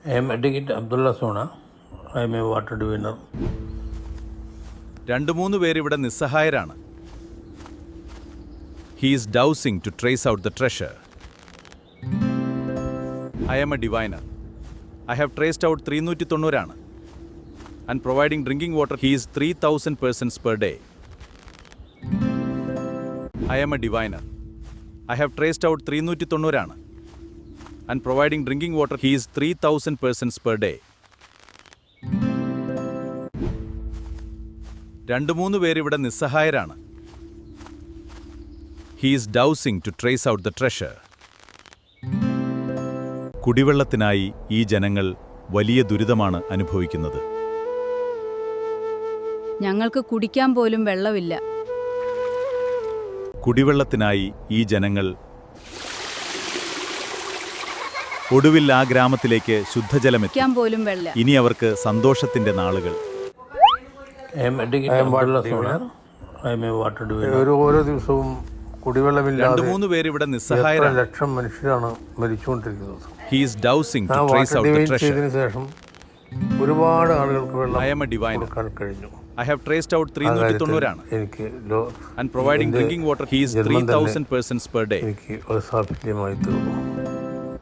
I am Advocate Abdullah Sona. I am a water diviner. 2-3 പേർ ഇവിടെ നിസ്സഹായരാണ്. He is dowsing to trace out the treasure. I am a diviner. I have traced out 390 ആണ്. And providing drinking water, he is 3000 persons per day. I am a diviner. I have traced out 390 ആണ്. And providing drinking water, he is 3000 persons per day. 2-3 പേർ ഇവിടെ നിസ്സഹായരാണ്. He is dowsing to trace out the treasure. കുടിവെള്ളത്തിനായി ഈ ജനങ്ങൾ വലിയ ദുരിതമാണ് അനുഭവിക്കുന്നത്. ഞങ്ങൾക്ക് കുടിക്കാൻ പോലും വെള്ളമില്ല. കുടിവെള്ളത്തിനായി ഈ ജനങ്ങൾ ഒടുവിൽ ആ ഗ്രാമത്തിലേക്ക് ശുദ്ധജലമെത്തി. പോലും വെള്ളം. ഇനി അവർക്ക് സന്തോഷത്തിന്റെ നാളുകൾ. I am Advocate Abdullah Sona. I am a water diviner. ഓരോ ദിവസവും കുടിവെള്ളമില്ലാതെ 2-3 പേർ ഇവിടെ എത്ര നിസ്സഹായരാണ്. ലക്ഷം മനുഷ്യരാണ് മരിച്ചുകൊണ്ടിരിക്കുന്നത്. He is dowsing ആ to trace water out the divine treasure. ചെയ്തതിനു ശേഷം ഒരുപാട് ആളുകൾക്ക് വെള്ളം I am a diviner. കൊടുക്കാൻ കഴിഞ്ഞു. I have traced out 390 ആണ്. എനിക്ക് And providing drinking water, he is 3000 persons per day. എനിക്ക് ഒരു സാഫല്യമായി തീർന്നു.